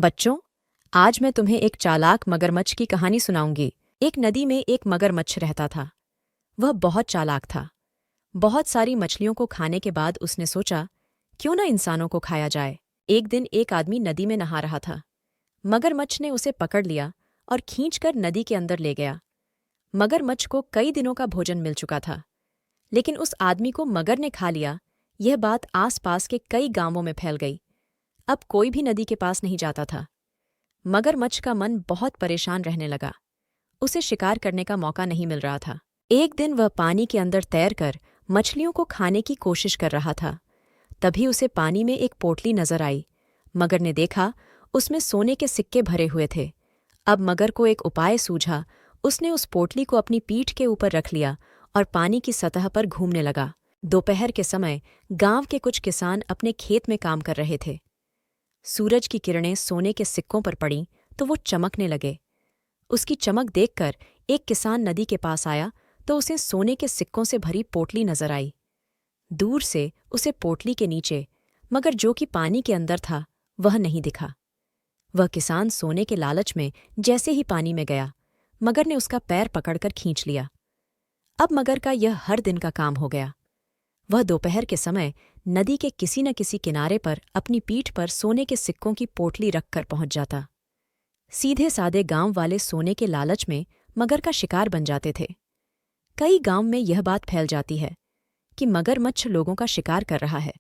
बच्चों, आज मैं तुम्हें एक चालाक मगरमच्छ की कहानी सुनाऊंगी। एक नदी में एक मगरमच्छ रहता था। वह बहुत चालाक था। बहुत सारी मछलियों को खाने के बाद उसने सोचा, क्यों न इंसानों को खाया जाए। एक दिन एक आदमी नदी में नहा रहा था। मगरमच्छ ने उसे पकड़ लिया और खींचकर नदी के अंदर ले गया। मगरमच्छ को कई दिनों का भोजन मिल चुका था, लेकिन उस आदमी को मगर ने खा लिया। यह बात आस-पास के कई गांवों में फैल गई। अब कोई भी नदी के पास नहीं जाता था। मगरमच्छ का मन बहुत परेशान रहने लगा। उसे शिकार करने का मौका नहीं मिल रहा था। एक दिन वह पानी के अंदर तैरकर मछलियों को खाने की कोशिश कर रहा था। तभी उसे पानी में एक पोटली नजर आई। मगर ने देखा, उसमें सोने के सिक्के भरे हुए थे। अब मगर को एक उपाय सूझा। उसने उस पोटली को अपनी पीठ के ऊपर रख लिया और पानी की सतह पर घूमने लगा। दोपहर के समय गांव के कुछ किसान अपने खेत में काम कर रहे थे। सूरज की किरणें सोने के सिक्कों पर पड़ीं तो वो चमकने लगे। उसकी चमक देखकर एक किसान नदी के पास आया तो उसे सोने के सिक्कों से भरी पोटली नजर आई। दूर से उसे पोटली के नीचे, मगर जो कि पानी के अंदर था, वह नहीं दिखा। वह किसान सोने के लालच में जैसे ही पानी में गया, मगर ने उसका पैर पकड़कर खींच लिया। अब मगर का यह हर दिन का काम हो गया। वह दोपहर के समय नदी के किसी न किसी किनारे पर अपनी पीठ पर सोने के सिक्कों की पोटली रखकर पहुंच जाता। सीधे सादे गांव वाले सोने के लालच में मगर का शिकार बन जाते थे। कई गांव में यह बात फैल जाती है कि मगरमच्छ लोगों का शिकार कर रहा है,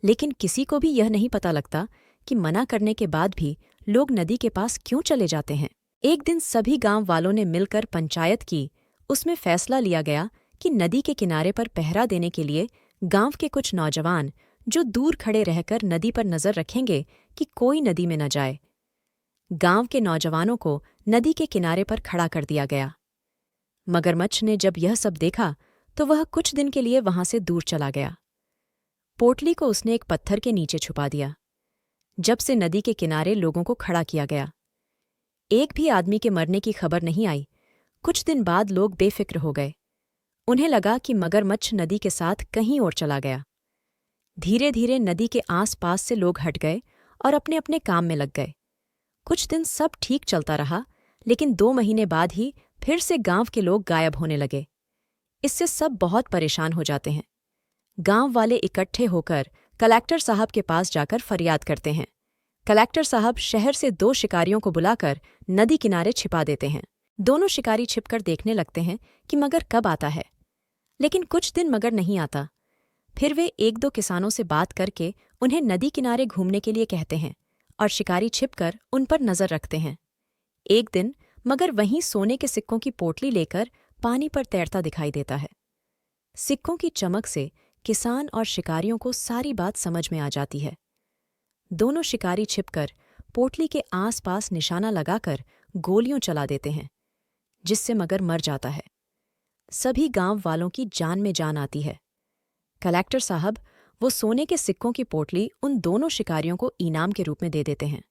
लेकिन किसी को भी यह नहीं पता लगता कि मना करने के बाद भी लोग नदी के पास क्यों चले जाते हैं। एक दिन सभी गांव वालों ने मिलकर पंचायत की। उसमें फैसला लिया गया कि नदी के किनारे पर पहरा देने के लिए गांव के कुछ नौजवान, जो दूर खड़े रहकर नदी पर नजर रखेंगे कि कोई नदी में न जाए। गांव के नौजवानों को नदी के किनारे पर खड़ा कर दिया गया। मगरमच्छ ने जब यह सब देखा तो वह कुछ दिन के लिए वहां से दूर चला गया। पोटली को उसने एक पत्थर के नीचे छुपा दिया। जब से नदी के किनारे लोगों को खड़ा किया गया, एक भी आदमी के मरने की खबर नहीं आई। कुछ दिन बाद लोग बेफिक्र हो गए। उन्हें लगा कि मगरमच्छ नदी के साथ कहीं और चला गया। धीरे धीरे नदी के आस-पास से लोग हट गए और अपने अपने काम में लग गए। कुछ दिन सब ठीक चलता रहा, लेकिन 2 महीने बाद ही फिर से गांव के लोग गायब होने लगे। इससे सब बहुत परेशान हो जाते हैं। गांव वाले इकट्ठे होकर कलेक्टर साहब के पास जाकर फरियाद करते हैं। कलेक्टर साहब शहर से 2 शिकारियों को बुलाकर नदी किनारे छिपा देते हैं। दोनों शिकारी छिपकर देखने लगते हैं कि मगर कब आता है, लेकिन कुछ दिन मगर नहीं आता। फिर वे 1-2 किसानों से बात करके उन्हें नदी किनारे घूमने के लिए कहते हैं और शिकारी छिपकर उन पर नजर रखते हैं। एक दिन मगर वहीं सोने के सिक्कों की पोटली लेकर पानी पर तैरता दिखाई देता है। सिक्कों की चमक से किसान और शिकारियों को सारी बात समझ में आ जाती है। दोनों शिकारी छिपकर पोटली के आसपास निशाना लगाकर गोलियां चला देते हैं, जिससे मगर मर जाता है। सभी गांव वालों की जान में जान आती है। कलेक्टर साहब वो सोने के सिक्कों की पोटली उन दोनों शिकारियों को इनाम के रूप में दे देते हैं।